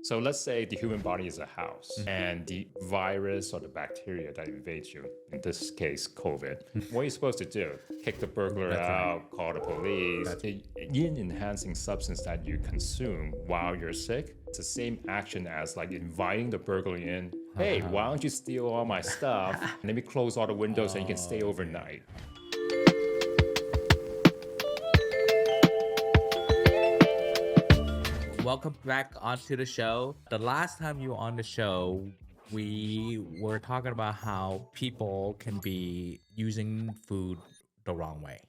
So let's say the human body is a house and the virus or the bacteria that invades you, in this case, COVID, what are you supposed to do? Kick the burglar That's right. out, call the police. The yin enhancing substance that you consume while you're sick, it's the same action as like inviting the burglar in. Hey, why don't you steal all my stuff? Let me close all the windows so you can stay overnight. Welcome back onto the show. The last time you were on the show, we were talking about how people can be using food the wrong way,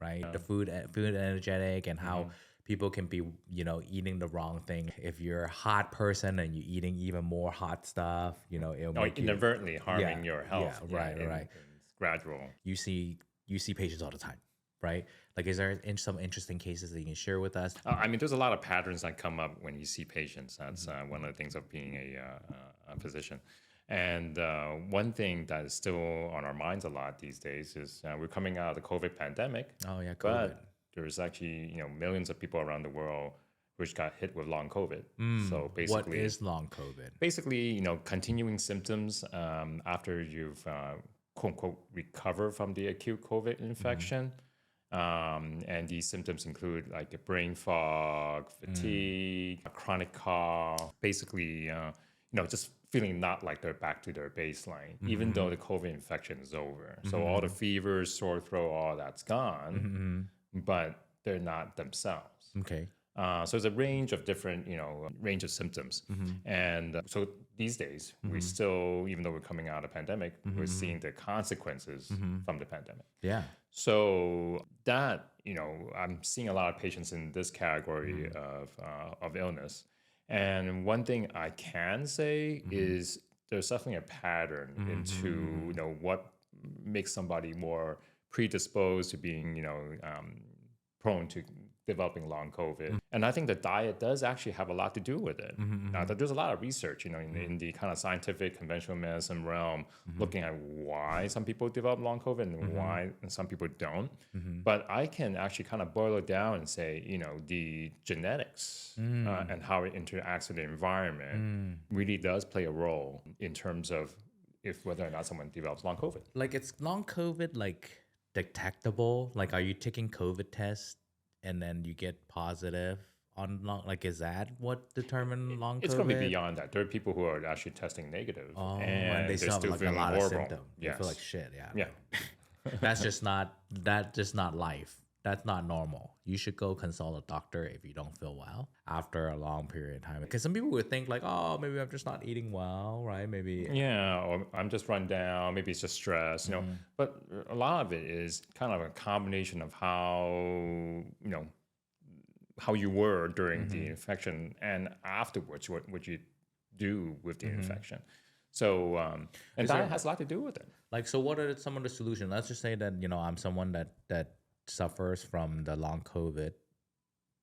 right? The food energetic, and how people can be, eating the wrong thing. If you're a hot person and you're eating even more hot stuff, it'll Or make you inadvertently harming your health. right. It's gradual. You see patients all the time, right? Like, is there some interesting cases that you can share with us? I mean, there's a lot of patterns that come up when you see patients. That's one of the things of being a physician. And one thing that is still on our minds a lot these days is we're coming out of the COVID pandemic. Oh yeah, COVID. But there's actually millions of people around the world which got hit with long COVID. So basically, What is long COVID? basically, continuing symptoms after you've quote unquote recover from the acute COVID infection. And these symptoms include like a brain fog, fatigue, a chronic cough, basically, just feeling not like they're back to their baseline, even though the COVID infection is over. So all the fevers, sore throat, all that's gone, but they're not themselves. Okay. So there's a range of different, range of symptoms. And so these days, we still, even though we're coming out of a pandemic, we're seeing the consequences from the pandemic. Yeah. So that, I'm seeing a lot of patients in this category of illness. And one thing I can say is there's definitely a pattern into, what makes somebody more predisposed to being, prone to developing long COVID. And I think the diet does actually have a lot to do with it. Now, there's a lot of research, in the kind of scientific conventional medicine realm, looking at why some people develop long COVID and why some people don't. But I can actually kind of boil it down and say, the genetics and how it interacts with the environment really does play a role in terms of whether or not someone develops long COVID. Like, it's long COVID, like, detectable? Like, are you taking COVID tests and then you get positive on long? Like, is that what determines long COVID? It's going to be beyond that. There are people who are actually testing negative, and they they're still have like a feeling lot horrible. of symptoms. They Yes. feel like shit. Yeah. Yeah. That's just not life. That's not normal. You should go consult a doctor if you don't feel well after a long period of time. Because some people would think like, oh, maybe I'm just not eating well, right? Maybe. Yeah, or I'm just run down. Maybe it's just stress, But a lot of it is kind of a combination of how you were during the infection and afterwards, what you do with the infection. So, and that has a lot to do with it. Like, so what are some of the solutions? Let's just say that, I'm someone that suffers from the long COVID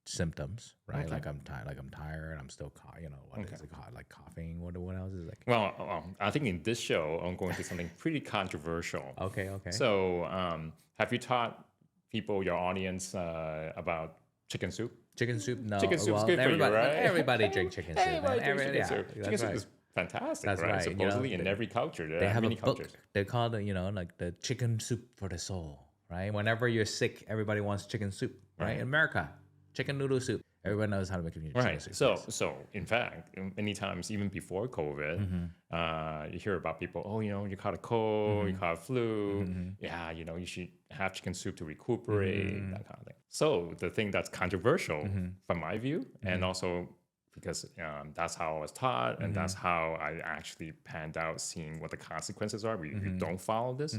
symptoms, right? Okay. Like I'm tired. I'm still, is it called? Like coughing. What else is it? Like? Well, I think in this show, I'm going to something pretty controversial. Okay. So, have you taught people, your audience, about chicken soup? Chicken soup? No. Chicken soup's good for you, everybody, right? Everybody drink chicken soup. Everybody man. drinks chicken soup. That's Chicken soup right. is fantastic, That's right? right. Supposedly in every culture, there They are have many a book. cultures. They call it, like the chicken soup for the soul, right? Whenever you're sick, everybody wants chicken soup, right? In America, chicken noodle soup. Everyone knows how to make chicken Right. soup. So in fact, many times, even before COVID, you hear about people, oh, you caught a cold, you caught a flu. Yeah, you should have chicken soup to recuperate, that kind of thing. So the thing that's controversial from my view, and also because that's how I was taught, and that's how I actually panned out seeing what the consequences are if you don't follow this,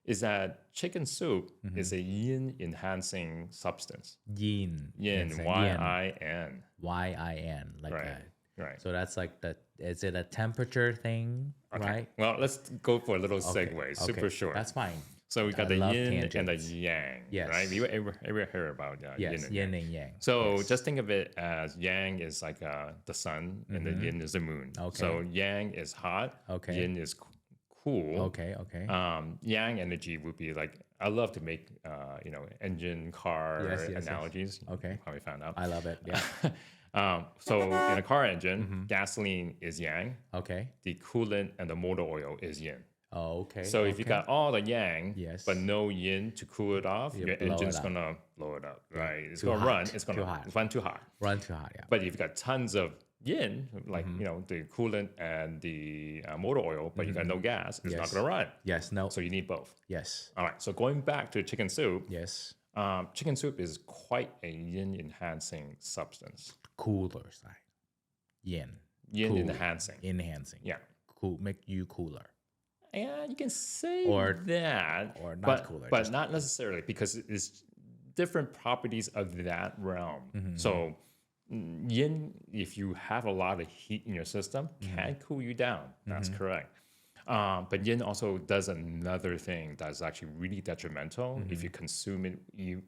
is that chicken soup is a yin enhancing substance. Yin. Yin, It's a Y-I-N. Y-I-N. Like Right. that. Right. So that's like is it a temperature thing, right? Well, let's go for a little segue. Super short. That's fine. So we got I the love yin and the tangents. yang, Yes. right? You ever heard about yin Yes, and yin yang? and yang. So Yes. just think of it as yang is like the sun and the yin is the moon. Okay. So yang is hot, Okay. yin is cool. Okay. Yang energy would be like, I love to make engine car Yes. analogies. Okay. You probably found out. I love it. Yeah. So in a car engine, gasoline is yang, Okay. the coolant and the motor oil is yin. Oh, okay. So if you okay. got all the yang, Yes. but no yin to cool it off, You your blow it engine's up. gonna blow it up, right? It's Too gonna run. hot. It's Too gonna hot. run too hot. Run too hot, yeah. But if you've got tons of yin, like the coolant and the motor oil, but you got no gas, it's not Yes. gonna run. Yes, no. So you need both. Yes. All right. So going back to chicken soup, Yes. chicken soup is quite a yin enhancing substance. Cooler side. Yin. Yin Cool. enhancing. Enhancing. Yeah. Cool. Make you cooler. Yeah, you can say Or- that, or not but, cooler, but just- not necessarily because it's different properties of that realm. Mm-hmm. So yin, if you have a lot of heat in your system, can cool you down. That's correct. But yin also does another thing that's actually really detrimental if you consume it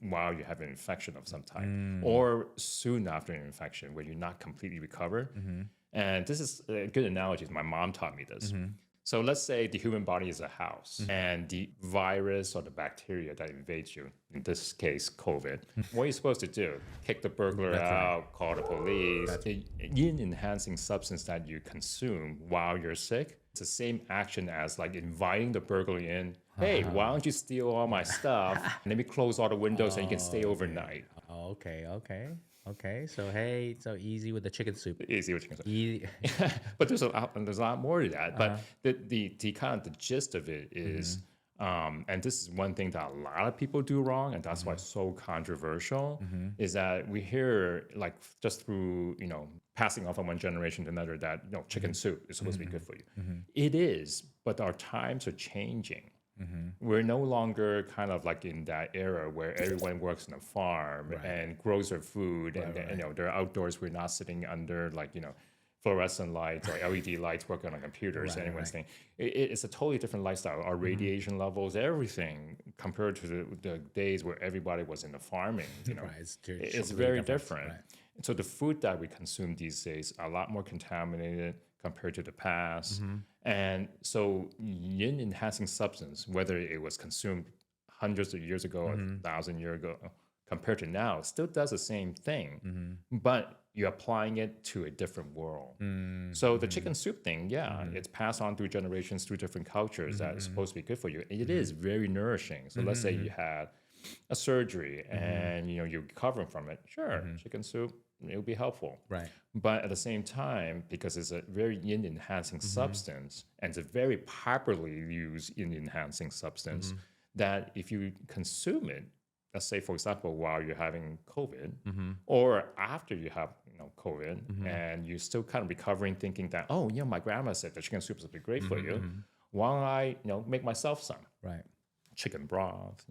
while you have an infection of some type or soon after an infection where you're not completely recovered. And this is a good analogy. My mom taught me this. So let's say the human body is a house and the virus or the bacteria that invades you, in this case, COVID, what are you supposed to do? Kick the burglar out, call the police. The yin enhancing substance that you consume while you're sick, it's the same action as like inviting the burglar in. Hey, why don't you steal all my stuff? Let me close all the windows so you can stay overnight. Oh, okay. Okay. So hey, so easy with the chicken soup. Easy what you can say. Easy. But there's a lot more to that. But the kind of the gist of it is, and this is one thing that a lot of people do wrong, and that's why it's so controversial, is that we hear like just through passing off from one generation to another that chicken soup is supposed to be good for you. It is, but our times are changing. We're no longer kind of like in that era where everyone works on a farm and grows their food, and they're outdoors. We're not sitting under like fluorescent lights or LED lights working on computers. Anyone's thing. It's a totally different lifestyle. Our radiation levels, everything compared to the days where everybody was in the farming. It's very different. Right. So the food that we consume these days are a lot more contaminated compared to the past. And so yin enhancing substance, whether it was consumed hundreds of years ago or 1,000 years ago, compared to now, still does the same thing, but you're applying it to a different world. So the chicken soup thing, it's passed on through generations, through different cultures that is supposed to be good for you. And it is very nourishing. So let's say you had a surgery and you're recovering from it. Sure, chicken soup, it'll be helpful. Right. But at the same time, because it's a very yin enhancing substance and it's a very popularly used yin enhancing substance, that if you consume it, let's say for example, while you're having COVID or after you have COVID and you're still kind of recovering, thinking that, my grandma said the chicken soup is be great for you. Why don't I make myself some chicken broth,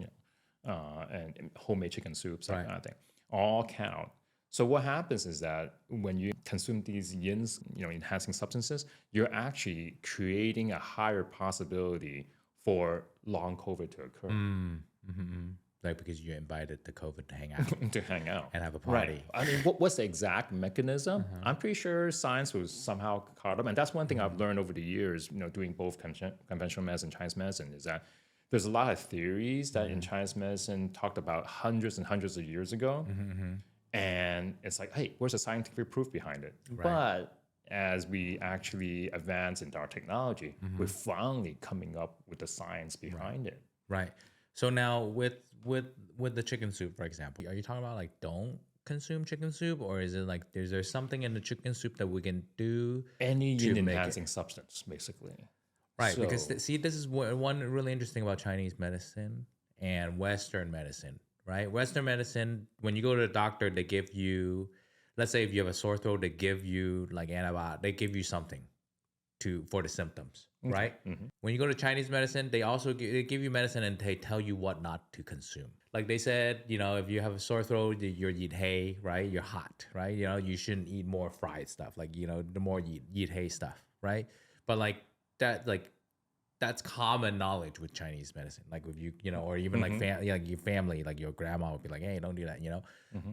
and homemade chicken soups, that kind of thing, all count. So what happens is that when you consume these yins, enhancing substances, you're actually creating a higher possibility for long COVID to occur. Like because you invited the COVID to hang out. To hang out. And have a party. Right. I mean, what's the exact mechanism? I'm pretty sure science was somehow caught up. And that's one thing I've learned over the years, doing both conventional medicine and Chinese medicine, is that there's a lot of theories that in Chinese medicine talked about hundreds and hundreds of years ago. And it's like, hey, where's the scientific proof behind it? But as we actually advance into our technology, we're finally coming up with the science behind it. Right. So now with the chicken soup, for example, are you talking about like don't consume chicken soup, or is it like is there something in the chicken soup that we can do? Any yin enhancing substance, basically. Right. So, because see, this is one really interesting about Chinese medicine and Western medicine. Right. Western medicine, when you go to the doctor, they give you, let's say if you have a sore throat, they give you like antibiotic, they give you something for the symptoms, right? When you go to Chinese medicine, they also give you medicine and they tell you what not to consume. Like they said, if you have a sore throat, you eat hay, right? You're hot, right? You shouldn't eat more fried stuff. Like, the more you eat hay stuff, right? But like that, like that's common knowledge with Chinese medicine. Like with you, or even like like your family, like your grandma would be like, hey, don't do that,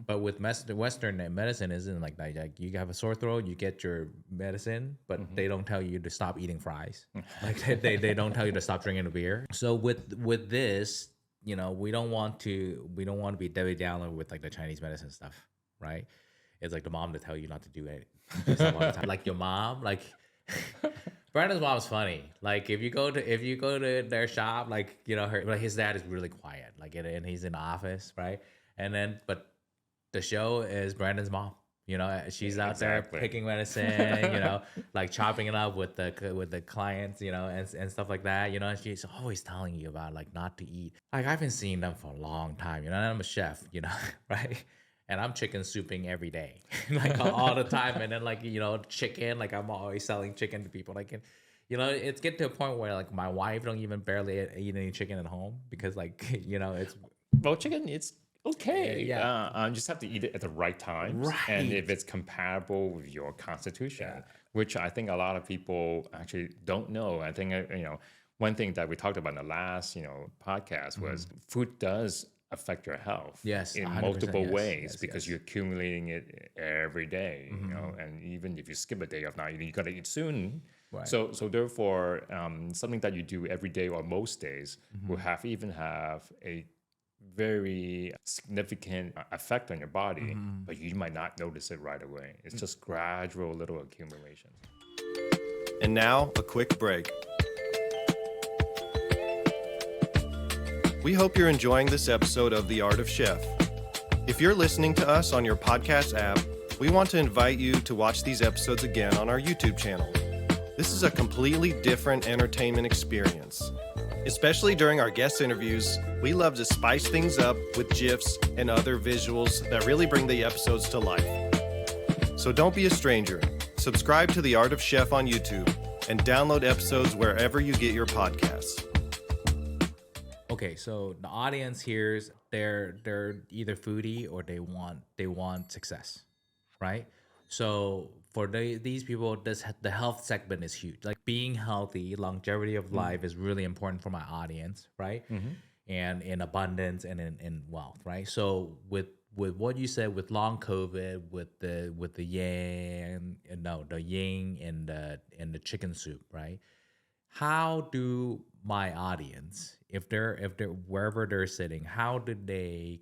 But with Western medicine isn't like that. Like you have a sore throat, you get your medicine, but they don't tell you to stop eating fries. Like they don't tell you to stop drinking a beer. So with this, we don't want to be Debbie Downer with like the Chinese medicine stuff, right? it's like the mom to tell you not to do it. Do stuff all the time. Like your mom, like Brandon's mom's funny. Like if you go to their shop, like his dad is really quiet, like and he's in the office, right? And then but the show is Brandon's mom. She's out there picking medicine, like chopping it up with the clients, and stuff like that, and she's always telling you about like not to eat. Like I've been seeing them for a long time, and I'm a chef, right? And I'm chicken souping every day, like all the time. And then like, chicken, like I'm always selling chicken to people. Like, it's get to a point where like my wife don't even barely eat any chicken at home because like, it's. Well, chicken, it's okay. Yeah. You just have to eat it at the right times. Right. And if it's compatible with your constitution, which I think a lot of people actually don't know. I think, one thing that we talked about in the last, podcast was food does affect your health in multiple ways because you're accumulating it every day, and even if you skip a day of not eating, you gotta eat soon. Right. So therefore, something that you do every day or most days will have a very significant effect on your body, but you might not notice it right away. It's just gradual little accumulations. And now a quick break. We hope you're enjoying this episode of The Art of Chef. If you're listening to us on your podcast app, we want to invite you to watch these episodes again on our YouTube channel. This is a completely different entertainment experience. Especially during our guest interviews, we love to spice things up with GIFs and other visuals that really bring the episodes to life. So don't be a stranger. Subscribe to The Art of Chef on YouTube and download episodes wherever you get your podcasts. Okay, so the audience hears they're either foodie or they want success, right? So for these people, the health segment is huge. Like being healthy, longevity of life is really important for my audience, right? And in abundance and in wealth, right? So with what you said with long COVID, with the yin and the chicken soup, right? How do my audience, if they're wherever they're sitting, how do they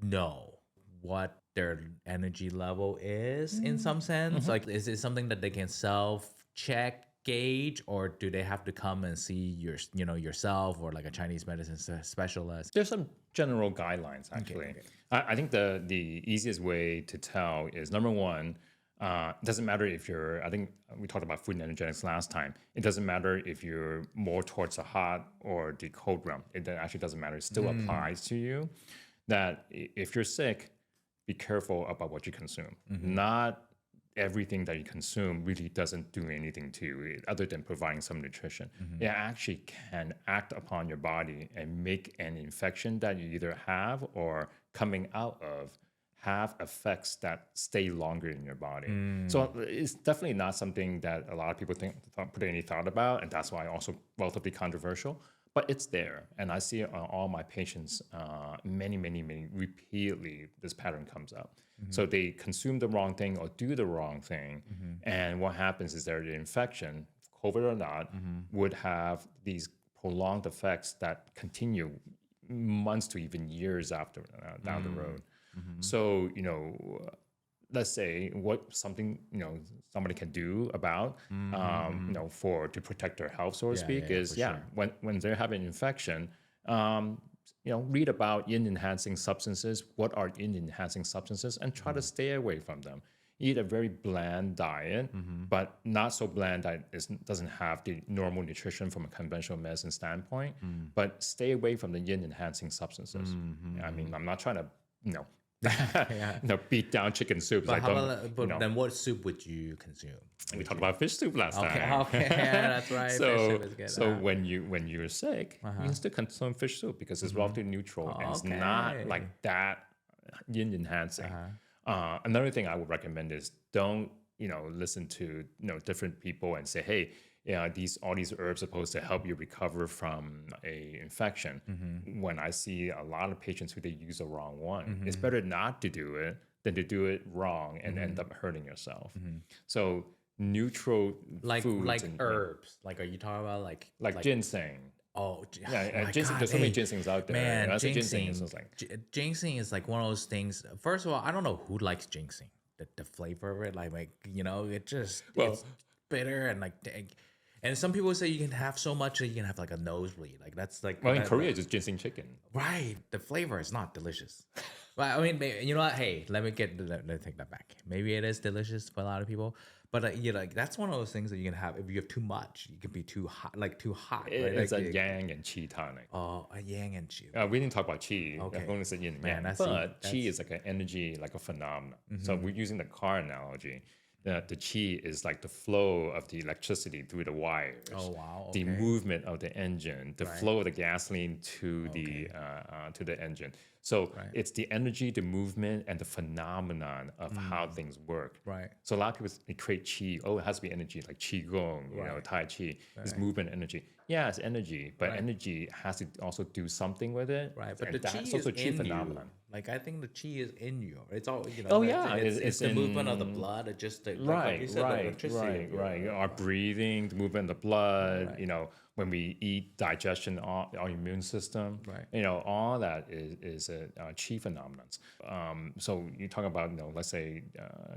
know what their energy level is in some sense? Like, is it something that they can self-check, gauge, or do they have to come and see yourself or like a Chinese medicine specialist? There's some general guidelines actually. Okay. I think the easiest way to tell is number one, it doesn't matter if I think we talked about food and energetics last time. It doesn't matter if you're more towards the hot or the cold realm. It actually doesn't matter. It still applies to you. That if you're sick, be careful about what you consume. Not everything that you consume really doesn't do anything to you other than providing some nutrition. It actually can act upon your body and make an infection that you either have or coming out of have effects that stay longer in your body. So it's definitely not something that a lot of people put any thought about, and that's why also relatively controversial. But it's there, and I see it on all my patients many repeatedly. This pattern comes up. So they consume the wrong thing or do the wrong thing, and what happens is that the infection, COVID or not, would have these prolonged effects that continue months to even years after down the road. So, let's say something somebody can do about to protect their health, so to speak, is sure. when they're having an infection, read about yin enhancing substances. What are yin enhancing substances, and try to stay away from them. Eat a very bland diet, but not so bland that it doesn't have the normal nutrition from a conventional medicine standpoint. But stay away from the yin enhancing substances. I mean, I'm not trying to beat down chicken soup. But, then what soup would you consume? We talked about fish soup last time. Okay, yeah, that's right. So, fish soup is good. So when you're sick, you can still consume fish soup because it's relatively neutral and it's not like that yin enhancing. Another thing I would recommend is don't listen to different people and say, hey, all these herbs are supposed to help you recover from a infection. When I see a lot of patients who they use the wrong one, it's better not to do it than to do it wrong and end up hurting yourself. So neutral foods like herbs. Like, are you talking about like ginseng? Oh, yeah, ginseng. There's so many ginsengs out there. Man, ginseng is ginseng is like one of those things. First of all, I don't know who likes ginseng. the flavor of it, like it just Well- it's bitter and like dang. And some people say you can have so much that you can have like a nosebleed. Like that's like Well, in Korea, it's just ginseng chicken. right. The flavor is not delicious. But I mean, you know what? Hey, let me take that back. Maybe it is delicious for a lot of people, but like that's one of those things that you can have if you have too much. You can be too hot, right? It's Like a yang and chi tonic. oh, a yang and chi. We didn't talk about chi. Okay. I've only said yin and Man, yang. that's- But chi that's- is like an energy, like a phenomenon. So we're using the car analogy. The chi is like the flow of the electricity through the wires. Oh, wow, The okay. movement of the engine, the flow of the gasoline to the engine. So it's the energy, the movement, and the phenomenon of how things work. Right. So a lot of people equate chi. Oh, it has to be energy, like qigong, Tai Chi. It's movement energy. Yeah, it's energy, but energy has to also do something with it. Right, but and the chi that's is also chi in phenomenon. you. Like I think the chi is in you. It's all Oh, yeah, It's the movement of the in- blood. It's just like you said, the electricity. Our breathing, the movement of the blood. When we eat, digestion, our immune system. Right. All that is a chi phenomenon. So you talk about, let's say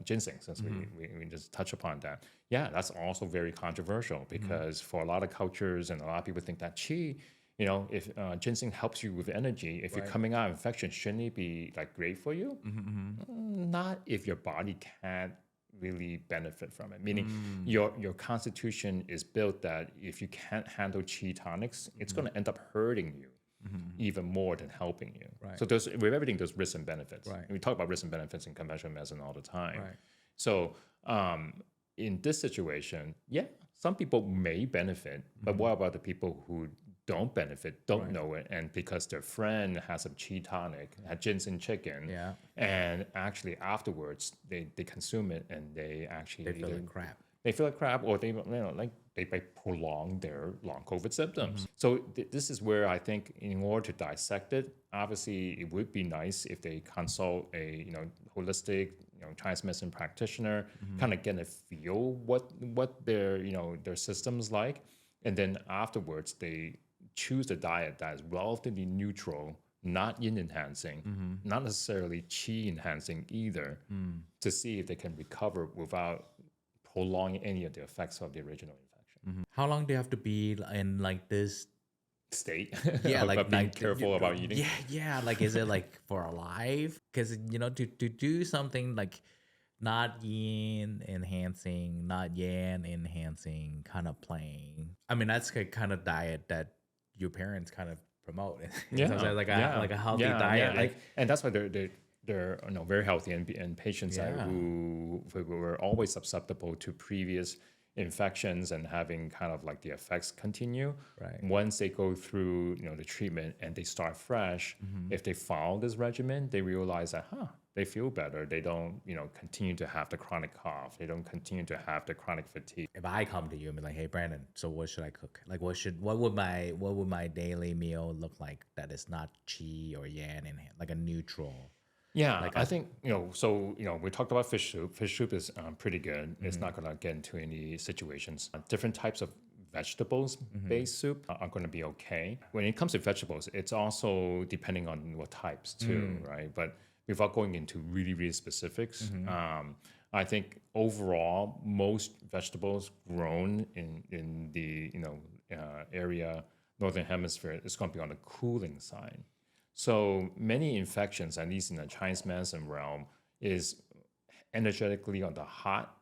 ginseng, since we just touch upon that. Yeah, that's also very controversial because for a lot of cultures and a lot of people think that chi. If ginseng helps you with energy, if you're coming out of infection, shouldn't it be like great for you? Not if your body can't really benefit from it. Meaning your constitution is built that if you can't handle chi tonics, it's going to end up hurting you even more than helping you. Right. So with everything, there's risks and benefits. Right. And we talk about risks and benefits in conventional medicine all the time. Right. So in this situation, yeah, some people may benefit, but what about the people who don't benefit, don't know it, and because their friend has some chi tonic, had ginseng chicken, and actually afterwards they consume it and they actually They feel like crap. They feel like crap, or they they prolong their long COVID symptoms. So this is where I think in order to dissect it, obviously it would be nice if they consult a holistic Chinese medicine practitioner, kind of get a feel what their system's like, and then afterwards they choose a diet that is relatively neutral, not yin enhancing, not necessarily qi enhancing either, to see if they can recover without prolonging any of the effects of the original infection. How long do you have to be in like this? State, Yeah, of being careful about eating. Yeah. Like, is it like for life? Because to do something like not yin enhancing, not yang enhancing, kind of plain. I mean, that's the kind of diet that your parents kind of promote. Like a healthy diet. Like, and that's why they're very healthy and patients who were always susceptible to previous infections and having kind of like the effects continue. Right. Once they go through the treatment and they start fresh, if they follow this regimen, they realize that they feel better. They don't continue to have the chronic cough. They don't continue to have the chronic fatigue. if I come to you and be like, "Hey, Brandon, so what should I cook? Like, what would my daily meal look like that is not qi or yang and like a neutral?" Yeah, I think, so, we talked about fish soup. Fish soup is pretty good. It's not going to get into any situations. Different types of vegetables-based soup are going to be okay. When it comes to vegetables, it's also depending on what types too, right? But without going into really, really specifics, I think overall, most vegetables grown in the, area, Northern Hemisphere, is going to be on the cooling side. So many infections, at least in the Chinese medicine realm, is energetically on the hot.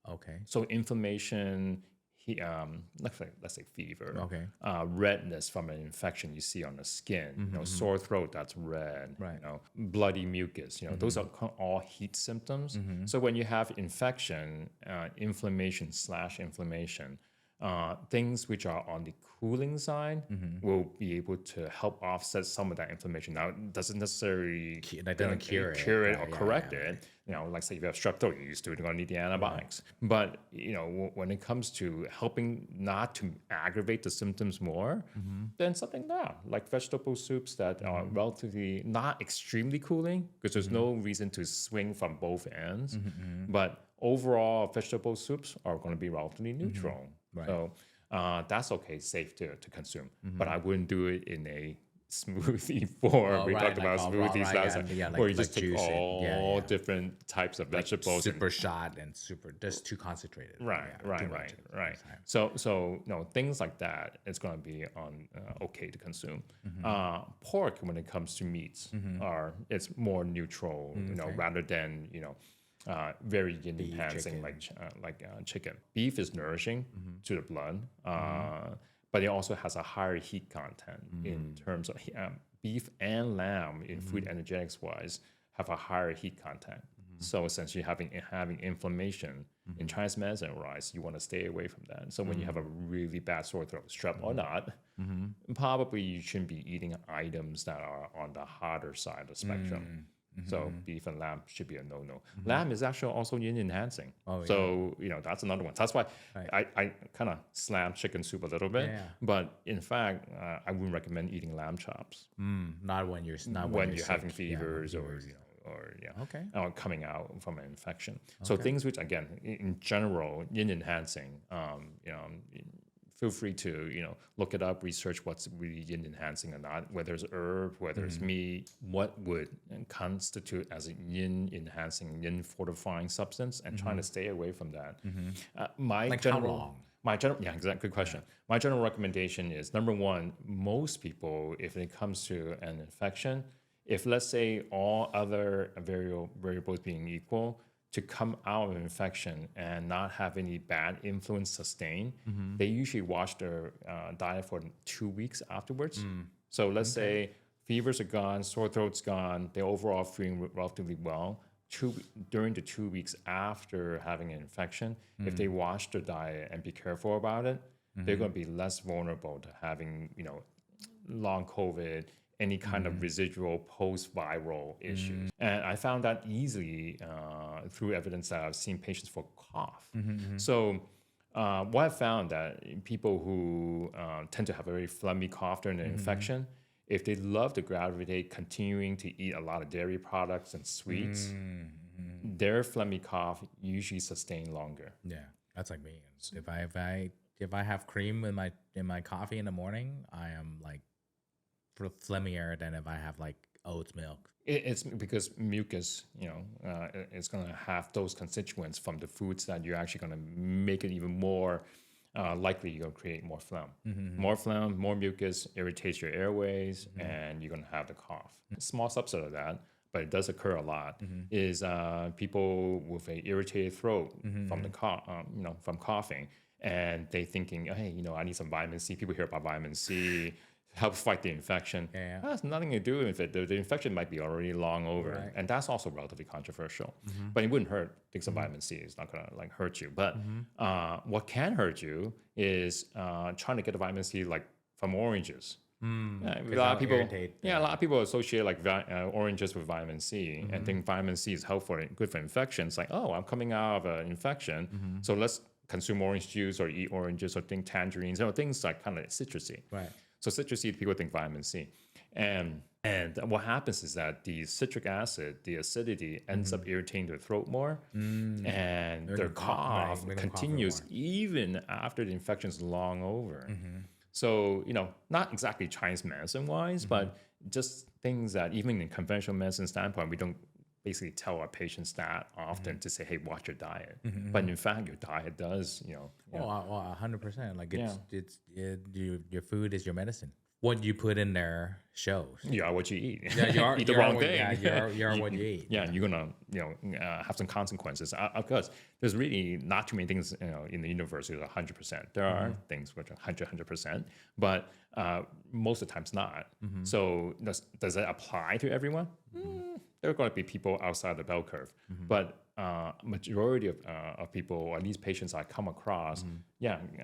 Okay. So inflammation, let's say fever, Okay. Redness from an infection you see on the skin, sore throat that's red, Right. Bloody mucus, those are all heat symptoms. So when you have infection, inflammation, things which are on the cooling side will be able to help offset some of that inflammation. Now, it doesn't necessarily That doesn't cure it. or Yeah, correct it. Like say if you have strep throat, you're still going to need the antibiotics. But when it comes to helping not to aggravate the symptoms more, then something like vegetable soups that are relatively not extremely cooling, because there's no reason to swing from both ends. But overall, vegetable soups are going to be relatively neutral. Right. So that's okay, safe to consume. But I wouldn't do it in a smoothie form. Oh, We right, talked like about all smoothies raw, last yeah, time, yeah, like- where you like just take juice it. all Yeah, yeah. different types of vegetables. and- super shot and super just too concentrated. Right, Yeah, too right, much right, at the right. same time. So things like that, it's going to be on okay to consume. Pork, when it comes to meats, it's more neutral, okay. rather than very yin enhancing chicken. like chicken. Beef is nourishing to the blood, but it also has a higher heat content in terms of beef and lamb in food energetics wise have a higher heat content. So essentially, having inflammation in Chinese medicine wise, you want to stay away from that. So when you have a really bad sore throat, strep or not, probably you shouldn't be eating items that are on the hotter side of the spectrum. So beef and lamb should be a no-no. Lamb is actually also yin enhancing. Oh, yeah. So that's another one. That's why I kind of slam chicken soup a little bit. Yeah. But in fact, I wouldn't recommend eating lamb chops Not when you're when you're sick. having Yeah, fevers when or you're- Okay. or coming out from an infection. So things which again in general yin enhancing, feel free to look it up, research what's really yin enhancing or not, whether it's herb, whether it's meat, what would constitute as a yin enhancing, yin fortifying substance, and trying to stay away from that. My Like general, how long? yeah, exactly. Good question. My general recommendation is number one, most people, if it comes to an infection, if let's say all other variables being equal, to come out of infection and not have any bad influence sustained, they usually watch their diet for 2 weeks afterwards. So let's say fevers are gone, sore throat's gone, they're overall feeling relatively well. During the 2 weeks after having an infection, if they watch their diet and be careful about it, they're going to be less vulnerable to having long COVID, any kind of residual post-viral issues. And I found that easily through evidence that I've seen patients for cough. So what I found that people who tend to have a very phlegmy cough during an infection, if they love to gravitate continuing to eat a lot of dairy products and sweets, their phlegmy cough usually sustain longer. Yeah, that's like me. If I have cream in my coffee in the morning, I am like phlegmier than if I have like oat milk. It's because mucus, is going to have those constituents from the foods that you're actually going to make it even more likely you're going to create more phlegm. More phlegm, more mucus irritates your airways, and you're going to have the cough. A small subset of that, but it does occur a lot, is people with a irritated throat from the from coughing, and they thinking, hey, I need some vitamin C. People hear about vitamin C. Help fight the infection. Yeah. That has nothing to do with it. The infection might be already long over, Right. and that's also relatively controversial. But it wouldn't hurt. Take some vitamin C. It's not gonna hurt you. But what can hurt you is trying to get the vitamin C from oranges. A lot of people, a lot of people associate oranges with vitamin C and think vitamin C is helpful and good for infections. Like, oh, I'm coming out of an infection, so let's consume orange juice or eat oranges or think tangerines, things like kind of citrusy. Right. So citrusy, people think vitamin C. And what happens is that the citric acid, the acidity, ends up irritating their throat more, and their cough continues even after the infection's long over. So, not exactly Chinese medicine-wise, but just things that even in conventional medicine standpoint, we don't basically tell our patients that often to say, hey, watch your diet. But in fact, your diet does, Well, 100%. Like your food is your medicine. What you put in there shows. You are what you eat. Yeah, you are, eat the wrong thing. Yeah, you're what you eat. Yeah, and you're gonna have some consequences. Of course, there's really not too many things in the universe that are 100%. There are things which are 100%, but most of the times not. So does that apply to everyone? There are going to be people outside the bell curve, but majority of people, or at least patients I come across,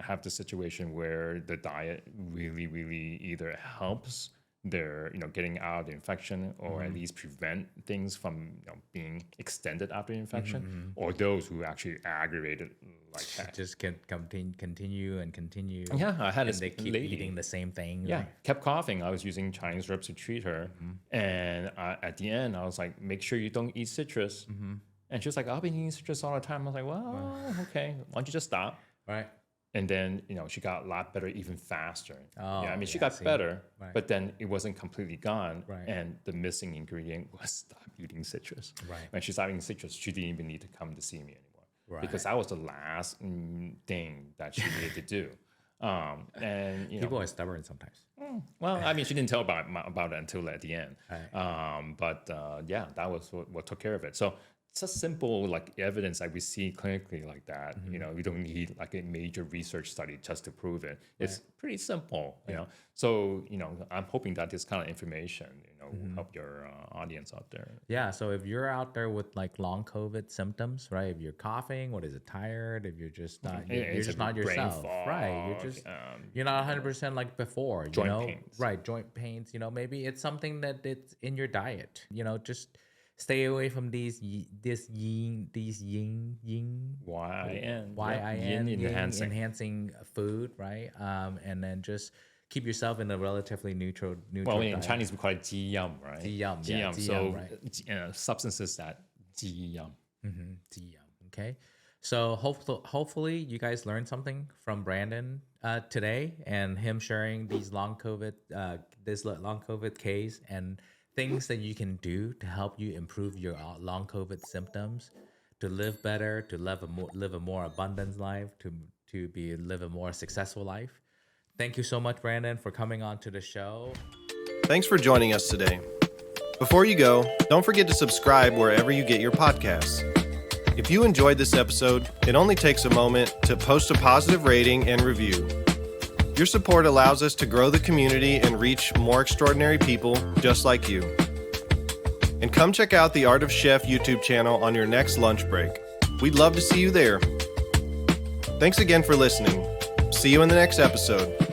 have the situation where the diet really, really either helps their getting out of the infection, or at least prevent things from being extended after the infection, or those who actually aggravate it like heck. Just can continue and continue. Yeah, I had and a they keep lady. eating the same thing. Yeah, like- kept coughing. I was using Chinese herbs to treat her, and at the end, I was like, "Make sure you don't eat citrus." And she was like, "I've been eating citrus all the time." I was like, "Well, okay. Why don't you just stop?" Right. And then, she got a lot better even faster. Oh, yeah, I mean, she yeah, got better, Right. but then it wasn't completely gone. Right. And the missing ingredient was stop eating citrus. Right. When she stopped eating citrus, she didn't even need to come to see me anymore. Right. Because that was the last thing that she needed to do. And People are stubborn sometimes. well, I mean, she didn't tell about it until at the end. Right. But yeah, that was what took care of it. So it's a simple like evidence that we see clinically like that. We don't need like a major research study just to prove it. It's pretty simple. So I'm hoping that this kind of information will help your audience out there. Yeah. So if you're out there with like long COVID symptoms, right? If you're coughing, what is it? Tired? If you're just not, you're It's just a not brain yourself, fog, right? You're not 100% like before. Joint pains. Right? Joint pains. Maybe it's something that it's in your diet. Just stay away from these yin enhancing food, right? And then just keep yourself in a relatively neutral Well, in diet. Chinese we call it 鸡样, right? 鸡样, yeah, 鸡 So 样, right. substances that 鸡样. Okay, so hopefully you guys learned something from Brandon today, and him sharing these long COVID case and things that you can do to help you improve your long COVID symptoms, to live better, to live a more abundant life, to live a more successful life. Thank you so much, Brandon, for coming on to the show. Thanks for joining us today. Before you go, don't forget to subscribe wherever you get your podcasts. If you enjoyed this episode, it only takes a moment to post a positive rating and review. Your support allows us to grow the community and reach more extraordinary people just like you. And come check out the Art of Chef YouTube channel on your next lunch break. We'd love to see you there. Thanks again for listening. See you in the next episode.